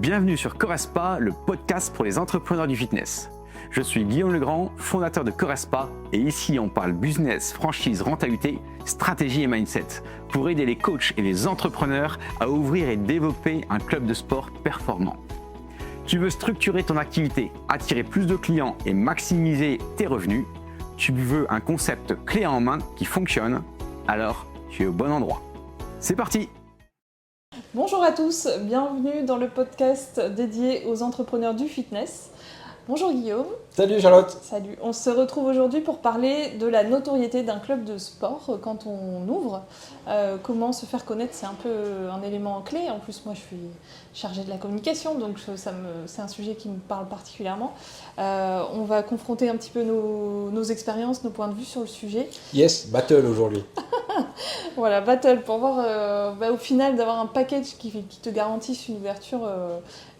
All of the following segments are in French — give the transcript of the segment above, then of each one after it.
Bienvenue sur Correspa, le podcast pour les entrepreneurs du fitness. Je suis Guillaume Legrand, fondateur de Correspa, et ici on parle business, franchise, rentabilité, stratégie et mindset pour aider les coachs et les entrepreneurs à ouvrir et développer un club de sport performant. Tu veux structurer ton activité, attirer plus de clients et maximiser tes revenus? Tu veux un concept clé en main qui fonctionne? Alors tu es au bon endroit. C'est parti! Bonjour à tous, bienvenue dans le podcast dédié aux entrepreneurs du fitness. Bonjour Guillaume. Salut Charlotte. Salut, on se retrouve aujourd'hui pour parler de la notoriété d'un club de sport quand on ouvre. Comment se faire connaître, c'est un peu un élément clé. En plus, moi je suis chargée de la communication, donc c'est un sujet qui me parle particulièrement. On va confronter un petit peu nos expériences, nos points de vue sur le sujet. Yes, battle aujourd'hui. Voilà, battle, pour voir au final d'avoir un package qui te garantisse une ouverture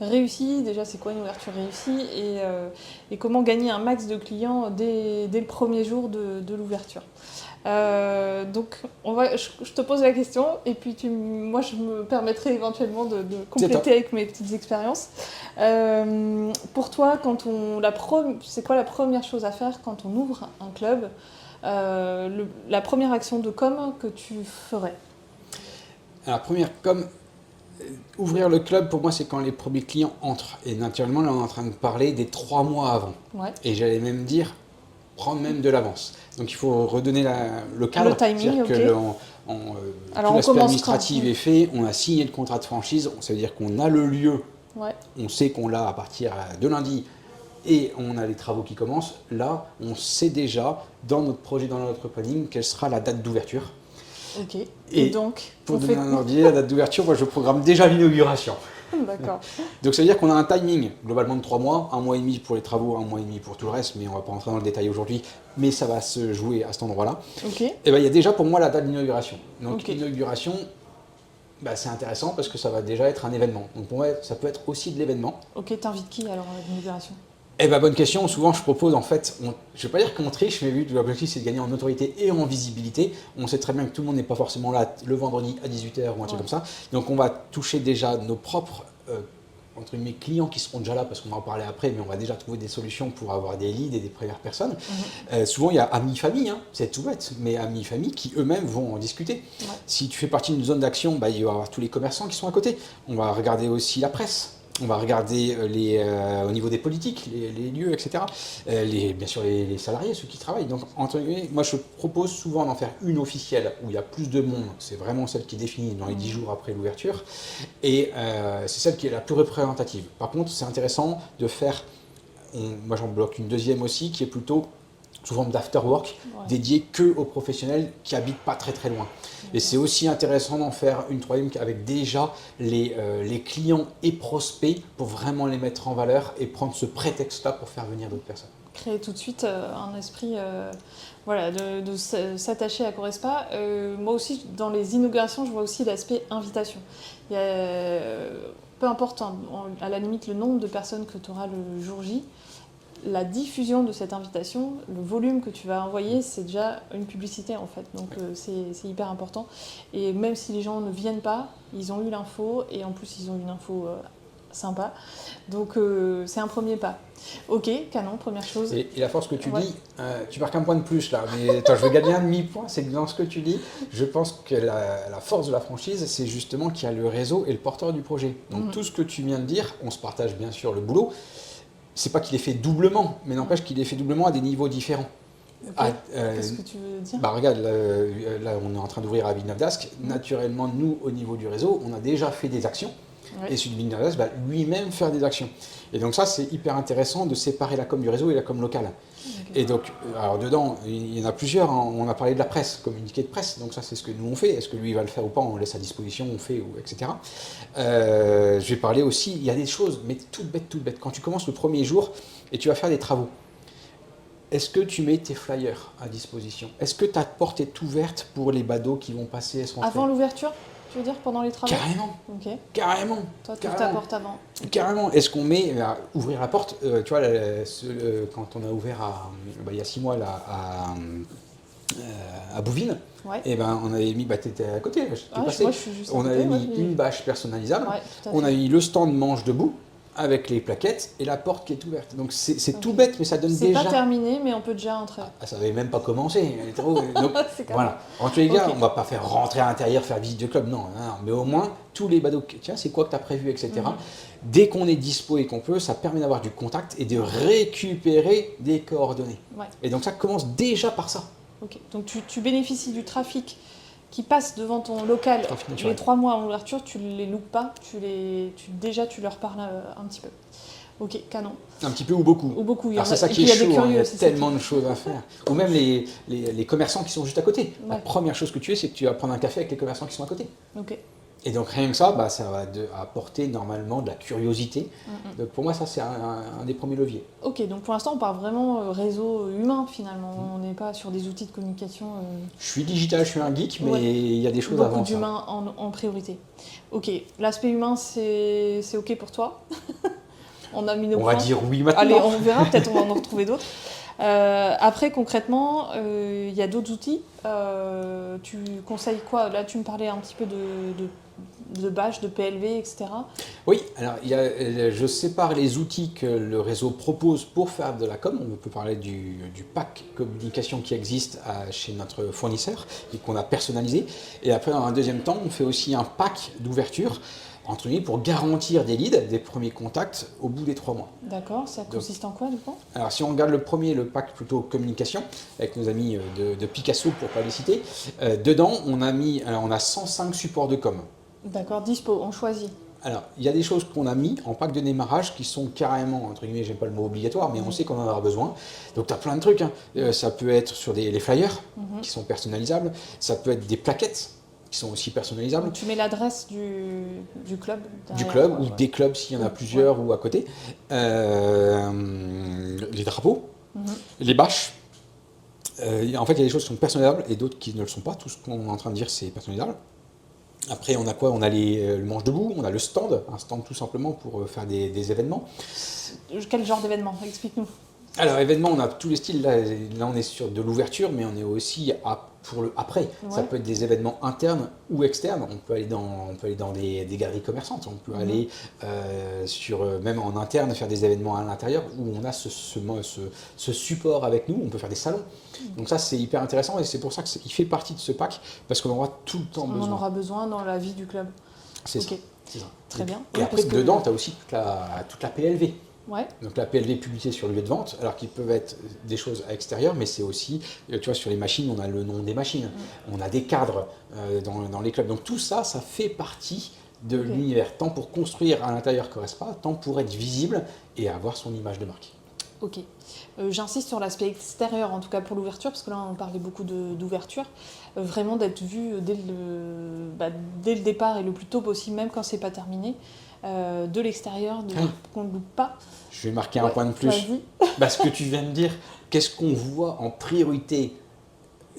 réussie. Déjà, c'est quoi une ouverture réussie et comment gagner un max de clients dès le premier jour de l'ouverture. Donc, je te pose la question et puis moi, je me permettrai éventuellement de compléter avec mes petites expériences. Pour toi, c'est quoi la première chose à faire quand on ouvre un club? La première action de com que tu ferais? Alors, première com, ouvrir le club, pour moi, c'est quand les premiers clients entrent. Et naturellement, là, on est en train de parler des 3 mois avant. Ouais. Et j'allais même dire, prendre même de l'avance. Donc, il faut redonner le cadre. Le timing, ok. Tout l'aspect administratif est fait, on a signé le contrat de franchise, ça veut dire qu'on a le lieu, ouais. On sait qu'on l'a à partir de lundi. Et on a les travaux qui commencent. Là, on sait déjà, dans notre projet, dans notre planning, quelle sera la date d'ouverture. Ok. Et donc, pour donner un ordre, la date d'ouverture, moi, je programme déjà l'inauguration. D'accord. Donc, ça veut dire qu'on a un timing, globalement de 3 mois, 1 mois et demi pour les travaux, 1 mois et demi pour tout le reste, mais on ne va pas rentrer dans le détail aujourd'hui, mais ça va se jouer à cet endroit-là. Ok. Et il y a déjà pour moi la date d'inauguration. Donc, okay. L'inauguration, c'est intéressant parce que ça va déjà être un événement. Donc, pour moi, ça peut être aussi de l'événement. Ok, t'invites qui alors à l'inauguration? Bonne question. Souvent, je propose, en fait, je ne vais pas dire qu'on triche, mais vu que l'objectif, c'est de gagner en notoriété et en visibilité, on sait très bien que tout le monde n'est pas forcément là le vendredi à 18h ou un truc comme ça. Donc, on va toucher déjà nos propres entre guillemets, clients qui seront déjà là, parce qu'on va en parler après, mais on va déjà trouver des solutions pour avoir des leads et des premières personnes. Souvent, il y a amis, famille, c'est tout bête, mais amis, famille qui eux-mêmes vont en discuter. Ouais. Si tu fais partie d'une zone d'action, il va y avoir tous les commerçants qui sont à côté. On va regarder aussi la presse. On va regarder au niveau des politiques, les lieux, etc. Bien sûr, les salariés, ceux qui travaillent. Donc, entre guillemets, moi, je propose souvent d'en faire une officielle où il y a plus de monde. C'est vraiment celle qui est définie dans les 10 jours après l'ouverture. Et c'est celle qui est la plus représentative. Par contre, c'est intéressant de faire, moi j'en bloque une deuxième aussi, qui est plutôt sous forme d'afterwork, dédié que aux professionnels qui habitent pas très très loin. Et c'est aussi intéressant d'en faire une troisième avec déjà les clients et prospects pour vraiment les mettre en valeur et prendre ce prétexte-là pour faire venir d'autres personnes. Créer tout de suite un esprit de s'attacher à Correspa. Moi aussi, dans les inaugurations, je vois aussi l'aspect invitation. Il y a, peu importe, à la limite, le nombre de personnes que tu auras le jour J, la diffusion de cette invitation, le volume que tu vas envoyer, c'est déjà une publicité en fait. Donc c'est hyper important. Et même si les gens ne viennent pas, ils ont eu l'info et en plus ils ont une info sympa. Donc c'est un premier pas. Ok, canon, première chose. Et la force que tu dis, tu marques un point de plus là, mais attends, je veux gagner un demi-point, c'est que dans ce que tu dis, je pense que la force de la franchise, c'est justement qu'il y a le réseau et le porteur du projet. Donc tout ce que tu viens de dire, on se partage bien sûr le boulot. C'est pas qu'il est fait doublement, mais n'empêche qu'il est fait doublement à des niveaux différents. Okay. Qu'est-ce que tu veux dire? Regarde, là, on est en train d'ouvrir à Villeneuve-d'Ascq. Naturellement, nous, au niveau du réseau, on a déjà fait des actions. Ouais. Et celui de Villeneuve-d'Ascq va lui-même faire des actions. Et donc ça, c'est hyper intéressant de séparer la com du réseau et la com locale. Okay. Et donc, alors dedans, il y en a plusieurs. On a parlé de la presse, communiqué de presse. Donc ça, c'est ce que nous on fait. Est-ce que lui, il va le faire ou pas? On laisse à disposition, on fait, etc. Je vais parler aussi, il y a des choses, mais toutes bêtes. Quand tu commences le premier jour et tu vas faire des travaux, est-ce que tu mets tes flyers à disposition? Est-ce que ta porte est ouverte pour les badauds qui vont passer et se rentrer? Avant l'ouverture? Tu veux dire pendant les travaux? Carrément. Okay. Carrément. Toi, tu ouvres ta porte avant. Okay. Carrément. Est-ce qu'on met ouvrir la porte? Tu vois, quand on a ouvert il y a 6 mois là, à Bouvines, Ouais. et ben on avait mis, t'étais à côté, je t'ai Ah, passé. moi, je suis juste à On côté, avait ouais, mis mais- une bâche personnalisable, Ouais, tout à on a fait. mis le stand manche debout avec les plaquettes et la porte qui est ouverte. Donc c'est tout Ok. bête, mais ça donne C'est déjà. pas terminé, mais on peut déjà entrer. Ah, ça n'avait même pas commencé. Elle était trop- Donc, C'est quand voilà. En tous les cas, Ok. on va pas faire rentrer à l'intérieur, faire visite de club, non, non, mais au moins tous les badauds, tiens, c'est quoi que tu as prévu, etc. Dès qu'on est dispo et qu'on peut, ça permet d'avoir du contact et de récupérer des coordonnées. Ouais. Et donc ça commence déjà par ça. Ok. Donc tu bénéficies du trafic qui passe devant ton local Trafic naturel. les 3 mois en ouverture, tu les loupes pas, déjà tu leur parles un petit peu. Ok, canon. Un petit peu ou beaucoup. Ou beaucoup. Il y Alors en c'est a- ça et qui puis est il y a des chaud, hein, il y curieux, a c'est ça tellement de choses à faire. Ou même les commerçants qui sont juste à côté. La Ouais. première chose que tu fais, c'est que tu vas prendre un café avec les commerçants qui sont à côté. Ok. Et donc rien que ça, ça va apporter normalement de la curiosité. Donc pour moi, ça c'est un des premiers leviers. Ok, donc pour l'instant on parle vraiment réseau humain finalement. On n'est pas sur des outils de communication. Je suis digital, je suis un geek, mais Ouais. il y a des choses Beaucoup avant ça. d'humains en priorité. Ok, l'aspect humain c'est ok pour toi. On a mis nos On points. va dire oui maintenant. Allez, on verra, peut-être on va en retrouver d'autres. Après, concrètement, il y a d'autres outils. Tu conseilles quoi? Là, tu me parlais un petit peu de bâche, de PLV, etc. Oui, alors je sépare les outils que le réseau propose pour faire de la com. On peut parler du pack communication qui existe chez notre fournisseur et qu'on a personnalisé. Et après, dans un deuxième temps, on fait aussi un pack d'ouverture entre guillemets pour garantir des leads, des premiers contacts au bout des 3 mois. D'accord, ça consiste en quoi du coup? Alors si on regarde le premier, le pack plutôt communication, avec nos amis de Picasso pour pas les citer, dedans on a 105 supports de com. D'accord, dispo, on choisit. Alors, il y a des choses qu'on a mis en pack de démarrage qui sont carrément, entre guillemets, j'aime pas le mot obligatoire, mais on sait qu'on en aura besoin. Donc, tu as plein de trucs. Ça peut être sur les flyers qui sont personnalisables. Ça peut être des plaquettes qui sont aussi personnalisables. Donc, tu mets l'adresse du club. Du derrière, club quoi, ou ouais. des clubs s'il y en a plusieurs ou à côté. Les drapeaux, les bâches. En fait, il y a des choses qui sont personnalisables et d'autres qui ne le sont pas. Tout ce qu'on est en train de dire, c'est personnalisable. Après, on a quoi? On a le manche debout, on a le stand, un stand tout simplement pour faire des événements. Quel genre d'événement? Explique-nous. Alors, événements, on a tous les styles. Là, on est sur de l'ouverture, mais on est aussi pour le après. Ça Ouais. peut être des événements internes ou externes. On peut aller dans des galeries commerçantes. On peut aller même en interne faire des événements à l'intérieur où on a ce support avec nous. On peut faire des salons. Donc ça, c'est hyper intéressant et c'est pour ça qu'il fait partie de ce pack parce qu'on en aura tout le temps On besoin. en aura besoin dans la vie du club. C'est Ok. ça. C'est ça. Très bien. Et Oui, après, parce que- dedans, tu as aussi toute la PLV. Ouais. Donc la PLV publicité sur le lieu de vente, alors qu'ils peuvent être des choses à l'extérieur, mais c'est aussi, tu vois, sur les machines, on a le nom des machines, on a des cadres dans les clubs. Donc tout ça, ça fait partie de l'univers, tant pour construire à l'intérieur Corespa, tant pour être visible et avoir son image de marque. Ok. J'insiste sur l'aspect extérieur, en tout cas pour l'ouverture, parce que là on parlait beaucoup d'ouverture. Vraiment d'être vu dès le départ et le plus tôt possible, même quand c'est pas terminé, de l'extérieur, qu'on ne loupe pas. Je vais marquer un point de plus. Vas-y. Ce que tu viens de dire, qu'est-ce qu'on voit en priorité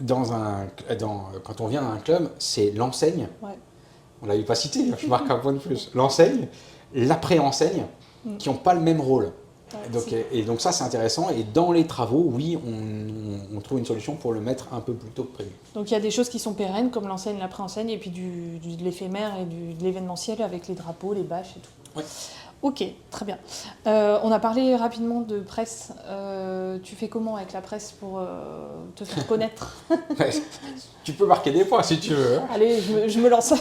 quand on vient dans un club, c'est l'enseigne. Ouais. On ne l'avait pas cité, je marque un point de plus. L'enseigne, l'après-enseigne, qui n'ont pas le même rôle. Ouais, Donc ça, c'est intéressant. Et dans les travaux, oui, on trouve une solution pour le mettre un peu plus tôt que prévu. Donc il y a des choses qui sont pérennes, comme l'enseigne, l'après-enseigne, et puis de l'éphémère et de l'événementiel avec les drapeaux, les bâches et tout. Ouais. Ok, très bien. On a parlé rapidement de presse. Tu fais comment avec la presse pour te faire connaître? Tu peux marquer des points si tu veux. Allez, je me lance.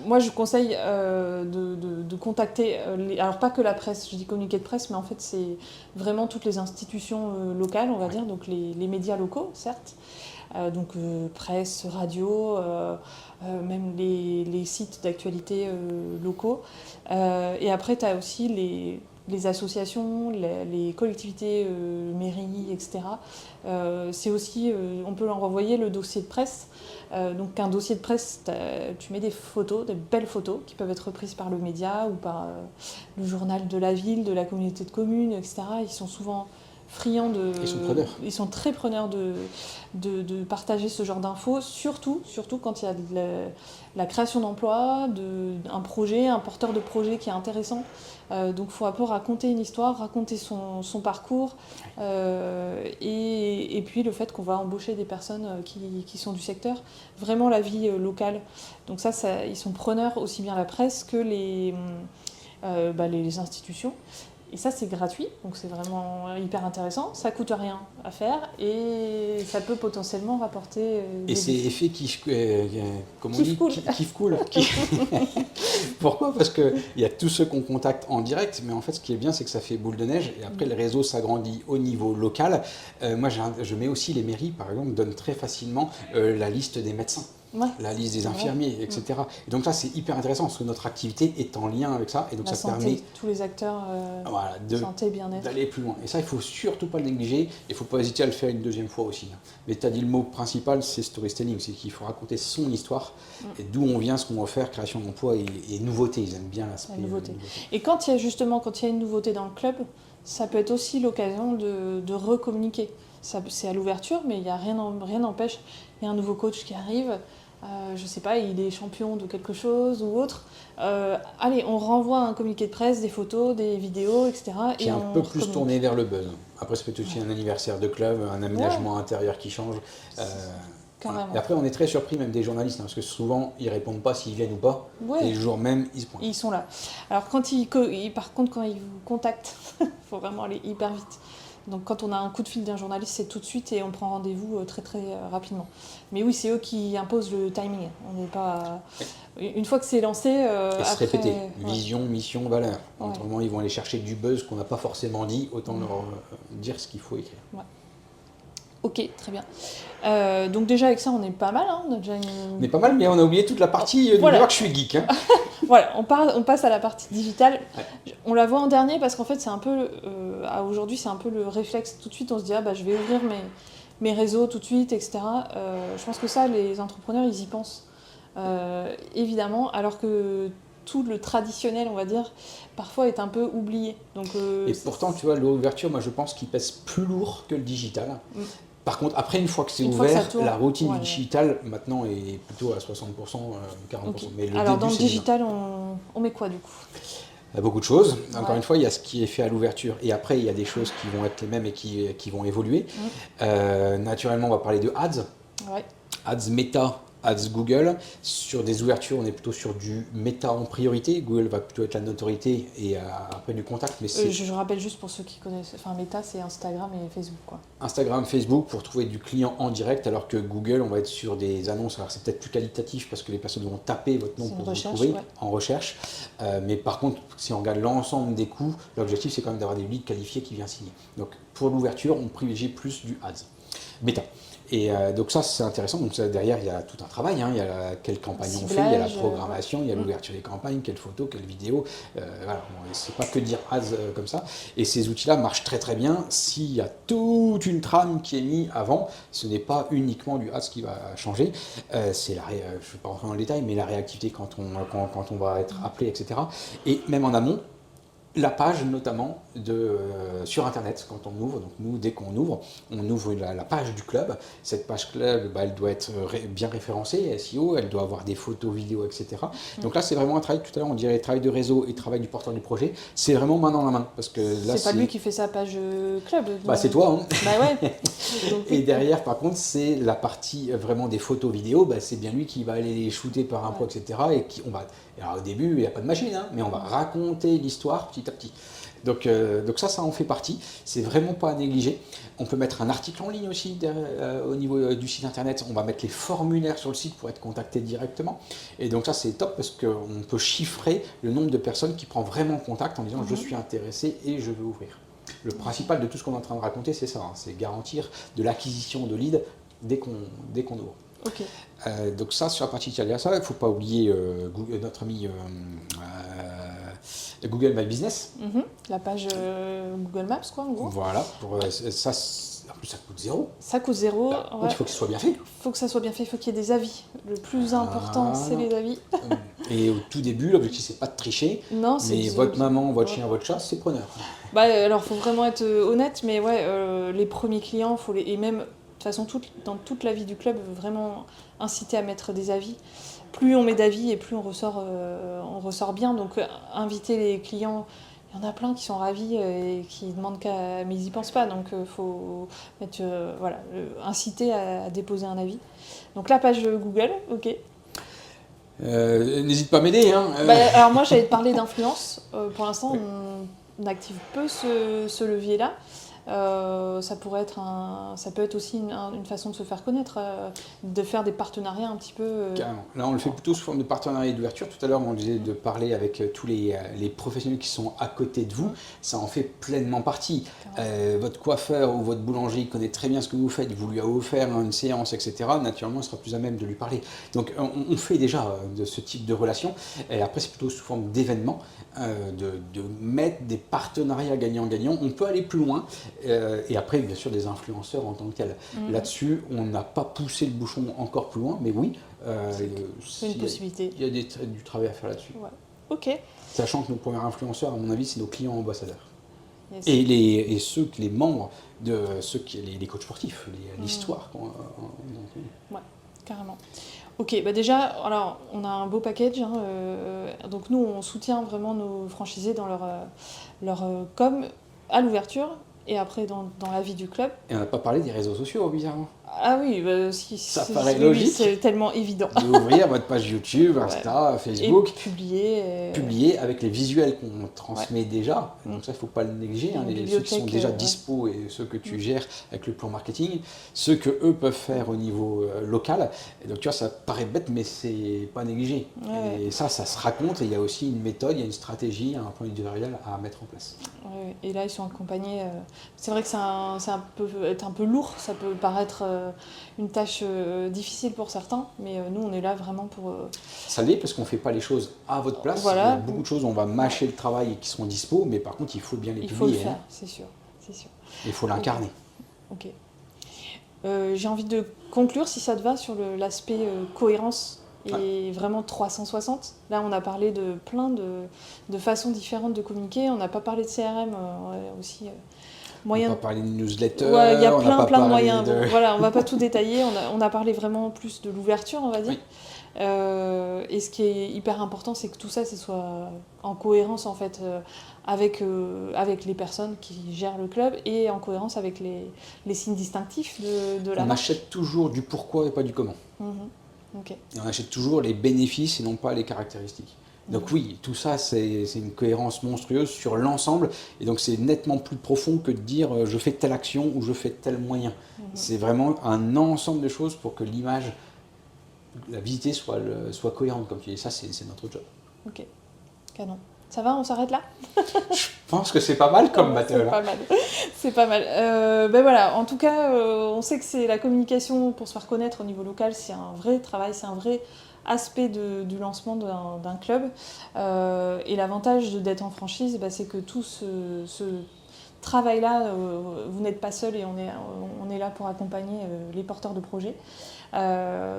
Moi, je conseille de contacter, alors pas que la presse, je dis communiqué de presse, mais en fait, c'est vraiment toutes les institutions locales, on va dire, donc les médias locaux, certes, presse, radio, même les sites d'actualité locaux. Et après, tu as aussi les associations, les collectivités, mairies, etc. C'est aussi, on peut leur envoyer le dossier de presse. Donc un dossier de presse, tu mets des photos, des belles photos qui peuvent être reprises par le média ou par le journal de la ville, de la communauté de communes, etc. Ils sont souvent friands de... Ils sont preneurs. Ils sont très preneurs de partager ce genre d'infos, surtout quand il y a de la création d'emplois, un projet, un porteur de projet qui est intéressant. Donc il faut un peu raconter une histoire, raconter son parcours, et puis le fait qu'on va embaucher des personnes qui sont du secteur, vraiment la vie locale. Donc ça, ils sont preneurs aussi bien la presse que les institutions. Et ça, c'est gratuit, donc c'est vraiment hyper intéressant. Ça coûte rien à faire et ça peut potentiellement rapporter. Et c'est effet comment on Kiff dit, cool. Kiff cool. Pourquoi ? Parce qu'il y a tous ceux qu'on contacte en direct, mais en fait, ce qui est bien, c'est que ça fait boule de neige et après, le réseau s'agrandit au niveau local. Moi, je mets aussi les mairies, par exemple, donnent très facilement la liste des médecins. Ouais. La liste des infirmiers, etc. Et donc ça, c'est hyper intéressant parce que notre activité est en lien avec ça. Et donc La ça santé, permet tous les acteurs santé, bien-être. d'aller plus loin. Et ça, il ne faut surtout pas le négliger. Il ne faut pas hésiter à le faire une deuxième fois aussi. Mais tu as dit le mot principal, c'est storytelling. C'est qu'il faut raconter son histoire et d'où on vient, ce qu'on va faire, création d'emploi et nouveauté. Ils aiment bien l'aspect nouveauté. Et quand il y a une nouveauté dans le club, ça peut être aussi l'occasion de recommuniquer. C'est à l'ouverture, mais rien n'empêche. Il y a un nouveau coach qui arrive. Je sais pas, il est champion de quelque chose ou autre. Allez, on renvoie un communiqué de presse, des photos, des vidéos, etc. Qui est un peu plus tourné vers le buzz. Après, ça peut être aussi un anniversaire de club, un aménagement intérieur qui change. Carrément. Et après, on est très surpris même des journalistes, parce que souvent, ils répondent pas s'ils viennent ou pas. Ouais. Et le jour même, ils se pointent. Ils sont là. Alors, par contre, quand ils vous contactent, il faut vraiment aller hyper vite. Donc quand on a un coup de fil d'un journaliste, c'est tout de suite et on prend rendez-vous très très rapidement. Mais oui, c'est eux qui imposent le timing. On n'est pas... Une fois que c'est lancé... et se répéter. Ouais. Vision, mission, valeur. Ouais. Autrement, ils vont aller chercher du buzz qu'on n'a pas forcément dit, autant leur dire ce qu'il faut écrire. Ouais. Ok, très bien. Donc déjà avec ça, on est pas mal. On a déjà On est pas mal, mais on a oublié toute la partie voilà. voir que je suis geek. Voilà, on passe à la partie digitale. Ouais. On la voit en dernier parce qu'en fait, c'est un peu, aujourd'hui, c'est un peu le réflexe. Tout de suite, on se dit, je vais ouvrir mes réseaux tout de suite, etc. Je pense que ça, les entrepreneurs, ils y pensent, évidemment, alors que tout le traditionnel, on va dire, parfois est un peu oublié. Donc, et pourtant, tu vois, l'ouverture, moi, je pense qu'il pèse plus lourd que le digital. Par contre, après, une fois que c'est ouvert, la routine du digital, maintenant, est plutôt à 60%, 40%. Okay. Mais le alors, début, dans le c'est digital, on met quoi, du coup ? Il y a beaucoup de choses. Encore une fois, il y a ce qui est fait à l'ouverture. Et après, il y a des choses qui vont être les mêmes et qui vont évoluer. Naturellement, on va parler de ads. Ouais. Ads Meta, Ads Google. Sur des ouvertures, on est plutôt sur du Meta en priorité. Google va plutôt être la notoriété et après du contact. Mais je rappelle juste pour ceux qui connaissent. Enfin, Meta, c'est Instagram et Facebook, quoi. Instagram, Facebook pour trouver du client en direct, alors que Google, on va être sur des annonces. Alors c'est peut-être plus qualitatif parce que les personnes vont taper votre nom pour vous trouver en recherche. Mais par contre, si on regarde l'ensemble des coûts, l'objectif c'est quand même d'avoir des leads qualifiés qui viennent signer. Donc pour l'ouverture, on privilégie plus du ads. Meta. Et donc ça, c'est intéressant. Donc ça, derrière, il y a tout un travail. Il y a quelle campagne on fait, il y a la programmation, il y a l'ouverture des campagnes, quelle photo, quelle vidéo. Voilà, bon, c'est pas que dire ads comme ça. Et ces outils-là marchent très très bien s'il y a toute une trame qui est mise avant. Ce n'est pas uniquement du ads qui va changer. C'est je ne vais pas rentrer dans le détail, mais la réactivité quand on va être appelé, etc. Et même en amont, la page notamment sur internet quand on ouvre. Donc nous, dès qu'on ouvre, on ouvre la page du club. Cette page club, elle doit être bien référencée, SEO, elle doit avoir des photos, vidéos, etc. Donc là, c'est vraiment un travail, tout à l'heure on dirait travail de réseau et travail du porteur du projet. C'est vraiment main dans la main. Parce que là, c'est pas lui qui fait sa page club. C'est toi. Hein. Bah ouais. Et derrière, par contre, c'est la partie vraiment des photos, vidéos. C'est bien lui qui va aller les shooter par un pro, etc. Et alors au début, il n'y a pas de machine, mais on va raconter l'histoire petit à petit. Donc ça en fait partie. C'est vraiment pas à négliger. On peut mettre un article en ligne aussi au niveau du site internet. On va mettre les formulaires sur le site pour être contacté directement. Et donc ça c'est top parce qu'on peut chiffrer le nombre de personnes qui prend vraiment contact en disant je suis intéressé et je veux ouvrir. Le principal de tout ce qu'on est en train de raconter, c'est ça. C'est garantir de l'acquisition de leads dès qu'on ouvre. Okay. Donc ça, sur la partie italienne, il ne faut pas oublier notre ami Google My Business. La page Google Maps, quoi, en gros. Voilà, ça, en plus ça coûte zéro. Ça coûte zéro. Il faut que ce soit bien fait. Il faut que ça soit bien fait, il faut qu'il y ait des avis. Le plus important, c'est les avis. Et au tout début, l'objectif, c'est pas de tricher, Non, mais votre maman, votre chien, votre chat, c'est preneur. Bah, alors, faut vraiment être honnête, mais ouais, les premiers clients, et même, de toute façon, dans toute la vie du club, vraiment inciter à mettre des avis. Plus on met d'avis et plus on ressort bien. Donc, inviter les clients, il y en a plein qui sont ravis et qui demandent mais ils n'y pensent pas. Donc, faut mettre, inciter à déposer un avis. Donc, la page Google, ok. N'hésite pas à m'aider. Hein. Alors, moi, j'allais te parler d'influence. Pour l'instant, on active peu ce levier-là. Ça peut être aussi une façon de se faire connaître, de faire des partenariats un petit peu. Carrément. Là, on le fait plutôt sous forme de partenariat et d'ouverture. Tout à l'heure, on disait de parler avec tous les professionnels qui sont à côté de vous. Ça en fait pleinement partie. Votre coiffeur ou votre boulanger connaît très bien ce que vous faites. Vous lui avez offert une séance, etc. Naturellement, il sera plus à même de lui parler. Donc, on fait déjà de ce type de relation. Et après, c'est plutôt sous forme d'événements, de mettre des partenariats gagnant-gagnant. On peut aller plus loin. Et après, bien sûr, des influenceurs en tant que tels. Là-dessus, on n'a pas poussé le bouchon encore plus loin, mais oui, c'est une possibilité. Il y a du travail à faire là-dessus. Ouais. Ok. Sachant que nos premiers influenceurs, à mon avis, c'est nos clients ambassadeurs. Yes. Et les membres de les coachs sportifs, l'histoire. Ouais, carrément. Ok, bah déjà, alors on a un beau package. Donc nous, on soutient vraiment nos franchisés dans leur com à l'ouverture et après dans la vie du club. Et on n'a pas parlé des réseaux sociaux, bizarrement. Ah oui, ça paraît logique. C'est tellement évident. D'ouvrir votre page YouTube, Insta, Facebook. Et publier. Publier avec les visuels qu'on transmet déjà. Donc ça, il ne faut pas le négliger. Ceux qui sont déjà dispo et ceux que tu gères avec le plan marketing, ceux que eux peuvent faire au niveau local. Et donc tu vois, ça paraît bête, mais c'est pas négligé. Et ça se raconte. Et il y a aussi une méthode, il y a une stratégie, un plan éditorial à mettre en place. Ouais, et là, ils sont accompagnés. C'est vrai que ça peut être un peu lourd, ça peut paraître une tâche difficile pour certains, mais nous, on est là vraiment pour... Ça l'est parce qu'on ne fait pas les choses à votre place. Voilà. Il y a beaucoup de choses, on va mâcher le travail et qui seront dispo, mais par contre, il faut bien les publier. Il faut le faire, c'est sûr. Il faut l'incarner. Ok. J'ai envie de conclure, si ça te va, sur l'aspect cohérence. Et vraiment 360. Là, on a parlé de plein de façons différentes de communiquer. On n'a pas parlé de CRM aussi. On n'a pas parlé de newsletter. Il y a plein de moyens. Bon, voilà, on ne va pas tout détailler. On a parlé vraiment plus de l'ouverture, on va dire. Oui. Et ce qui est hyper important, c'est que tout ça soit en cohérence en fait, avec les personnes qui gèrent le club et en cohérence avec les signes distinctifs de la marque. On achète toujours du pourquoi et pas du comment. Okay. Et on achète toujours les bénéfices et non pas les caractéristiques. Donc oui, tout ça, c'est une cohérence monstrueuse sur l'ensemble. Et donc c'est nettement plus profond que de dire je fais telle action ou je fais tel moyen. C'est vraiment un ensemble de choses pour que l'image, la visitée soit cohérente, comme tu dis. Ça, c'est notre job. Ok, canon. Ça va, on s'arrête là? Je pense que c'est pas mal comme battle. C'est pas mal. Ben voilà, en tout cas, on sait que c'est la communication pour se faire connaître au niveau local, c'est un vrai travail, c'est un vrai aspect du lancement d'un club. Et l'avantage d'être en franchise, c'est que tout ce travail-là, vous n'êtes pas seul et on est là pour accompagner les porteurs de projets.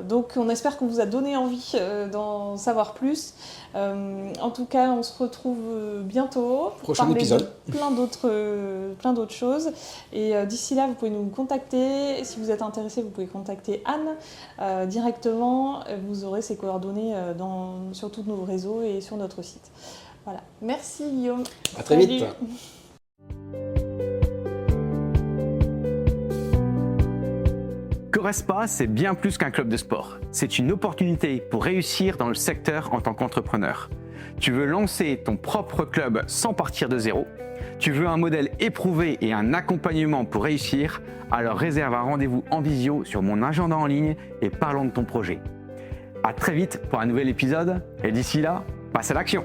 Donc on espère qu'on vous a donné envie d'en savoir plus. En tout cas, on se retrouve bientôt pour prochain épisode. Plein d'autres choses. Et d'ici là, vous pouvez nous contacter. Si vous êtes intéressé, vous pouvez contacter Anne directement. Vous aurez ses coordonnées sur tous nos réseaux et sur notre site. Voilà. Merci Guillaume. À très vite. Corespa, c'est bien plus qu'un club de sport. C'est une opportunité pour réussir dans le secteur en tant qu'entrepreneur. Tu veux lancer ton propre club sans partir de zéro? Tu veux un modèle éprouvé et un accompagnement pour réussir? Alors réserve un rendez-vous en visio sur mon agenda en ligne et parlons de ton projet. À très vite pour un nouvel épisode et d'ici là, passe à l'action!